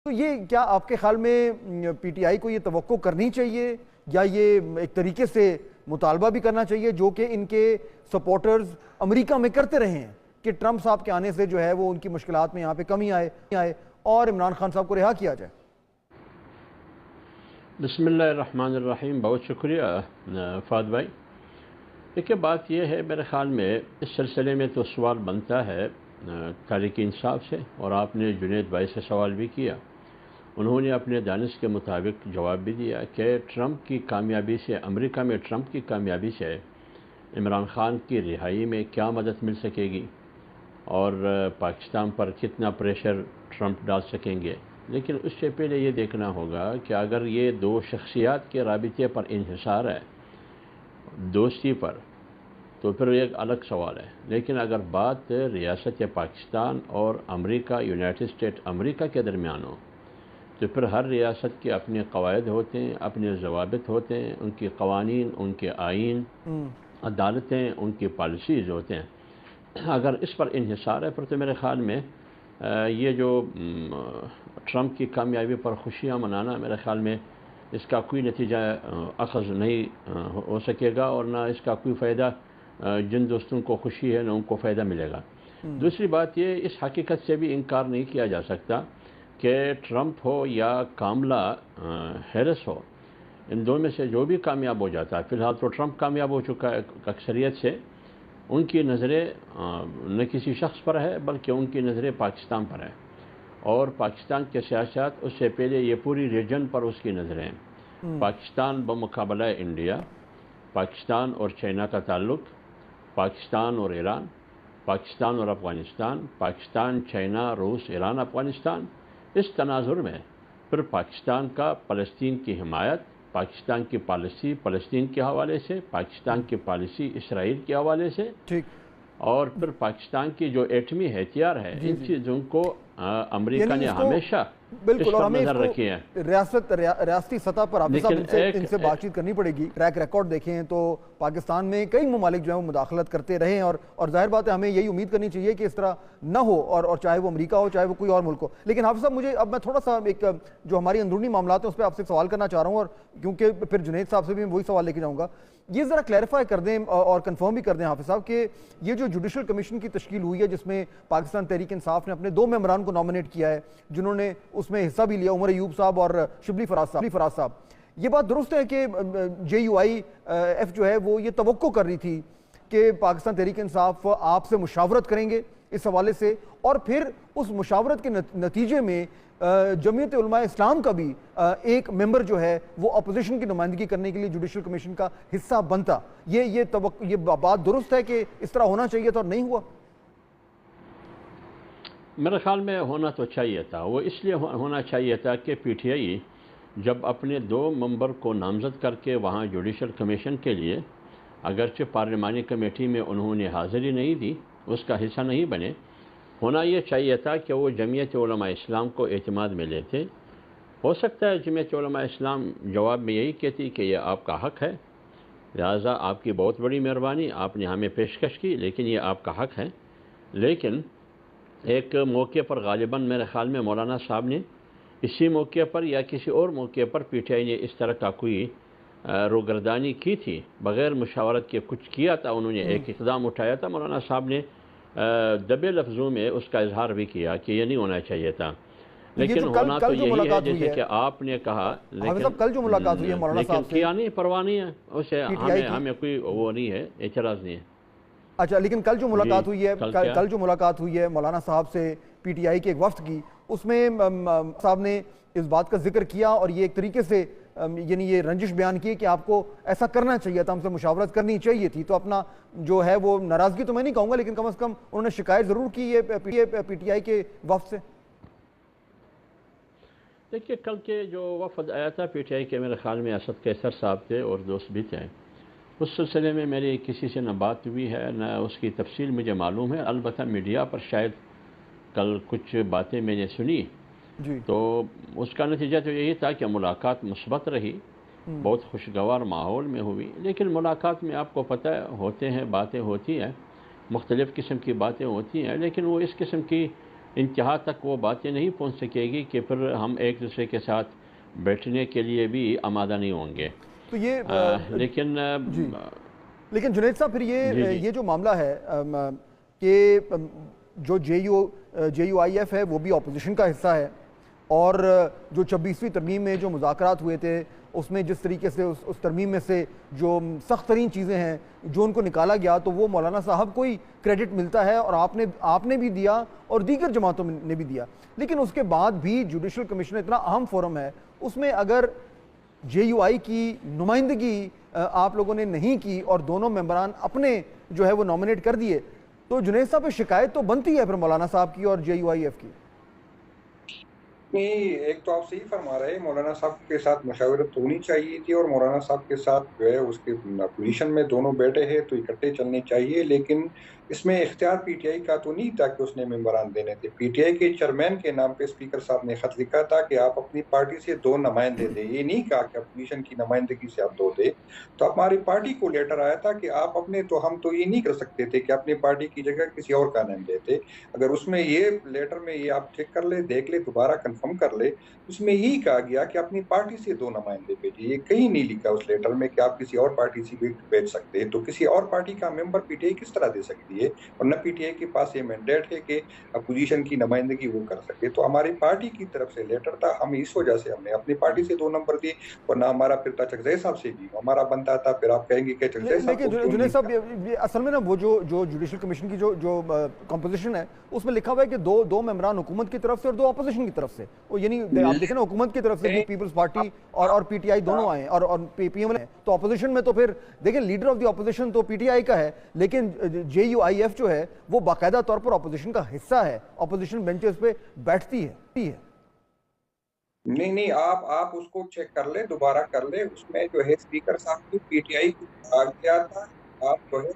تو یہ کیا آپ کے خیال میں پی ٹی آئی کو یہ توقع کرنی چاہیے یا یہ ایک طریقے سے مطالبہ بھی کرنا چاہیے جو کہ ان کے سپورٹرز امریکہ میں کرتے رہے ہیں کہ ٹرمپ صاحب کے آنے سے جو ہے وہ ان کی مشکلات میں یہاں پہ کمی آئے اور عمران خان صاحب کو رہا کیا جائے؟ بسم اللہ الرحمن الرحیم. بہت شکریہ فہد بھائی. دیکھیے بات یہ ہے میرے خیال میں اس سلسلے میں تو سوال بنتا ہے تحریک انصاف سے، اور آپ نے جنید بھائی سے سوال بھی کیا. انہوں نے اپنے دانش کے مطابق جواب بھی دیا کہ ٹرمپ کی کامیابی سے، امریکہ میں ٹرمپ کی کامیابی سے عمران خان کی رہائی میں کیا مدد مل سکے گی اور پاکستان پر کتنا پریشر ٹرمپ ڈال سکیں گے. لیکن اس سے پہلے یہ دیکھنا ہوگا کہ اگر یہ دو شخصیات کے رابطے پر انحصار ہے دوستی پر تو پھر ایک الگ سوال ہے. لیکن اگر بات ریاست پاکستان اور امریکہ، یونائٹڈ اسٹیٹ امریکہ کے درمیان ہو تو پھر ہر ریاست کے اپنے قواعد ہوتے ہیں، اپنے ضوابط ہوتے ہیں، ان کے قوانین، ان کے آئین، عدالتیں، ان کی پالیسیز ہوتے ہیں. اگر اس پر انحصار ہے پھر تو میرے خیال میں یہ جو ٹرمپ کی کامیابی پر خوشیاں منانا، میرے خیال میں اس کا کوئی نتیجہ اخذ نہیں ہو سکے گا، اور نہ اس کا کوئی فائدہ جن دوستوں کو خوشی ہے نہ ان کو فائدہ ملے گا. دوسری بات یہ، اس حقیقت سے بھی انکار نہیں کیا جا سکتا کہ ٹرمپ ہو یا کاملا ہیرس ہو، ان دو میں سے جو بھی کامیاب ہو جاتا ہے، فی الحال تو ٹرمپ کامیاب ہو چکا ہے اکثریت سے، ان کی نظریں نہ کسی شخص پر ہے بلکہ ان کی نظریں پاکستان پر ہے، اور پاکستان کے سیاست اس سے پہلے یہ پوری ریجن پر اس کی نظریں ہیں. پاکستان بمقابلہ انڈیا، پاکستان اور چائنا کا تعلق، پاکستان اور ایران، پاکستان اور افغانستان، پاکستان، چائنا، روس، ایران، افغانستان، اس تناظر میں پھر پاکستان کا فلسطین کی حمایت، پاکستان کی پالیسی فلسطین کے حوالے سے، پاکستان کی پالیسی اسرائیل کے حوالے سے، اور پھر پاکستان کی جو ایٹمی ہتھیار ہے، ان چیزوں کو امریکہ نے ہمیشہ بالکل، اور ہمیں نظر رکھی ہے. ریاستی سطح پر حافظ صاحب ان سے بات چیت کرنی پڑے گی. ٹریک ریکارڈ دیکھیں تو پاکستان میں کئی ممالک جو ہیں وہ مداخلت کرتے رہے ہیں، اور ظاہر بات ہے ہمیں یہی امید کرنی چاہیے کہ اس طرح نہ ہو، اور چاہے وہ امریکہ ہو چاہے وہ کوئی اور ملک ہو. لیکن حافظ صاحب اب میں تھوڑا سا ایک جو ہماری اندرونی معاملات ہیں اس پہ آپ سے سوال کرنا چاہ رہا ہوں، اور کیونکہ پھر جنید صاحب سے بھی میں وہی سوال لے کے جاؤں گا. یہ ذرا کلیریفائی کر دیں اور کنفرم بھی کر دیں حافظ صاحب کہ یہ جو جوڈیشل کمیشن کی تشکیل ہوئی ہے جس میں پاکستان تحریک انصاف نے اپنے 2 ممبران کو نامنیٹ کیا ہے جنہوں نے اس میں حصہ بھی لیا، عمر ایوب صاحب اور شبلی فراز صاحب، یہ بات درست ہے کہ جے یو آئی ایف جو ہے وہ یہ توقع کر رہی تھی کہ پاکستان تحریک انصاف آپ سے مشاورت کریں گے اس حوالے سے، اور پھر اس مشاورت کے نتیجے میں جمعیت علماء اسلام کا بھی ایک ممبر جو ہے وہ اپوزیشن کی نمائندگی کرنے کے لیے جوڈیشل کمیشن کا حصہ بنتا. یہ بات درست ہے کہ اس طرح ہونا چاہیے تھا اور نہیں ہوا؟ میرے خیال میں ہونا تو چاہیے تھا. وہ اس لیے ہونا چاہیے تھا کہ پی ٹی آئی جب اپنے 2 ممبر کو نامزد کر کے وہاں جوڈیشل کمیشن کے لیے، اگرچہ پارلیمانی کمیٹی میں انہوں نے حاضری نہیں دی، اس کا حصہ نہیں بنے، ہونا یہ چاہیے تھا کہ وہ جمعیت علماء اسلام کو اعتماد میں لیتے. ہو سکتا ہے جمعیت علماء اسلام جواب میں یہی کہتی کہ یہ آپ کا حق ہے، لہٰذا آپ کی بہت بڑی مہربانی، آپ نے ہمیں پیشکش کی لیکن یہ آپ کا حق ہے. لیکن ایک موقع پر غالباً میرے خیال میں مولانا صاحب نے اسی موقع پر یا کسی اور موقع پر پی ٹی آئی نے اس طرح کا کوئی روگردانی کی تھی، بغیر مشاورت کے کچھ کیا تھا، انہوں نے ایک اقدام اٹھایا تھا. مولانا صاحب نے دبے لفظوں میں اس کا اظہار بھی کیا کہ یہ نہیں ہونا چاہیے تھا. لیکن ہونا تو یہی ہے جیسے کہ آپ نے کہا، کل جو ملاقات ہوئی ہے مولانا صاحب سے، کیا نہیں، پرواہ نہیں ہے اسے، ہمیں کوئی وہ نہیں ہے، اعتراض نہیں ہے. اچھا، لیکن کل جو ملاقات ہوئی ہے مولانا صاحب سے پی ٹی آئی کے ایک وفد کی، اس میں صاحب نے اس بات کا ذکر کیا اور یہ ایک طریقے سے یعنی یہ رنجش بیان کی کہ آپ کو ایسا کرنا چاہیے تھا، ہم سے مشاورت کرنی چاہیے تھی. تو اپنا جو ہے وہ ناراضگی تو میں نہیں کہوں گا لیکن کم از کم انہوں نے شکایت ضرور کی ہے پی ٹی آئی کے وفد سے. دیکھیے کل کے جو وفد آیا تھا پی ٹی آئی کے، میرے خیال میں اسد قیصر صاحب تھے اور دوست بھی تھے. اس سلسلے میں میری کسی سے نہ بات ہوئی ہے نہ اس کی تفصیل مجھے معلوم ہے. البتہ میڈیا پر شاید کل کچھ باتیں میں نے سنی، تو اس کا نتیجہ تو یہی تھا کہ ملاقات مثبت رہی، بہت خوشگوار ماحول میں ہوئی. لیکن ملاقات میں آپ کو پتہ ہوتے ہیں، باتیں ہوتی ہیں، مختلف قسم کی باتیں ہوتی ہیں، لیکن وہ اس قسم کی انتہا تک وہ باتیں نہیں پہنچ سکے گی کہ پھر ہم ایک دوسرے کے ساتھ بیٹھنے کے لیے بھی آمادہ نہیں ہوں گے. تو یہ لیکن جی لیکن جنید صاحب پھر یہ جو معاملہ ہے کہ جو جے یو آئی ایف ہے وہ بھی اپوزیشن کا حصہ ہے، اور جو 26ویں ترمیم میں جو مذاکرات ہوئے تھے اس میں جس طریقے سے اس ترمیم میں سے جو سخت ترین چیزیں ہیں جو ان کو نکالا گیا، تو وہ مولانا صاحب کو ہی کریڈٹ ملتا ہے، اور آپ نے بھی دیا اور دیگر جماعتوں نے بھی دیا. لیکن اس کے بعد بھی جوڈیشل کمیشن اتنا اہم فورم ہے، اس میں اگر جے یو آئی کی نمائندگی آپ لوگوں نے نہیں کی اور دونوں ممبران اپنے جو ہے وہ نامنیٹ کر دیے، تو جنید صاحب پہ شکایت تو بنتی ہے پھر مولانا صاحب کی اور جے یو آئی ایف کی. نہیں، ایک تو آپ صحیح فرما رہے ہیں، مولانا صاحب کے ساتھ مشاورت ہونی چاہیے تھی، اور مولانا صاحب کے ساتھ جو ہے اس کے اپوزیشن میں دونوں بیٹھے ہیں تو اکٹھے چلنے چاہیے. لیکن اس میں اختیار پی ٹی آئی کا تو نہیں تھا کہ اس نے ممبران دینے تھے. پی ٹی آئی کے چیئرمین کے نام پہ اسپیکر صاحب نے خط لکھا تھا کہ آپ اپنی پارٹی سے 2 نمائندے دیں. یہ نہیں کہا کہ اپوزیشن کی نمائندگی سے آپ 2 دیں. تو ہماری پارٹی کو لیٹر آیا تھا کہ آپ اپنے، تو ہم تو یہ نہیں کر سکتے تھے کہ اپنی پارٹی کی جگہ کسی اور کا نام لیتے. اگر اس میں یہ لیٹر میں یہ آپ چیک کر لے، دیکھ لے، دوبارہ کنفرم کر لے، اس میں یہی کہا گیا کہ اپنی پارٹی سے 2 نمائندے بھیجیے. یہ کہیں نہیں لکھا اس لیٹر میں کہ آپ کسی اور پارٹی سے بھی بھیج سکتے ہیں. تو کسی اور پارٹی کا ممبر پی ٹی آئی کس طرح دے سکتی ہے؟ اور نہ پی ٹی آئی کے پاس یہ مینڈیٹ ہے کہ اپوزیشن کی نمائندگی وہ کر سکے. تو ہماری پارٹی کی طرف سے لیٹر تھا، ہم اس وجہ سے ہم نے اپنی پارٹی سے 2 نمبر دیے، اور نہ ہمارا پھر تھا چکزئی صاحب سے بھی ہمارا بنتا تھا. پھر آپ کہیں گے کہ چکزئی صاحب کو کیوں جنید صاحب نہیں؟ اصل میں نا وہ جو جوڈیشل کمیشن کی جو کمپوزیشن ہے اس میں لکھا ہوا ہے کہ دو ممبران حکومت کی طرف سے اور 2 اپوزیشن کی طرف سے. یعنی آپ دیکھیں نا، حکومت کی طرف سے بھی پیپلز پارٹی اور پی ٹی آئی دونوں آئے ہیں، اور پی ایم ایل. تو اپوزیشن میں تو پھر دیکھیں لیڈر آف دی اپوزیشن تو پی ٹی آئی کا ہے، لیکن جے یو آئی ایف جو ہے وہ باقاعدہ طور پر اپوزیشن کا حصہ ہے، اپوزیشن بینچز پہ بیٹھتی ہے. نہیں، آپ اس کو چیک کر لیں، دوبارہ کر لیں. اس میں جو ہے اسپیکر صاحب کی پی ٹی آئی کو کہا گیا تھا آپ جو ہے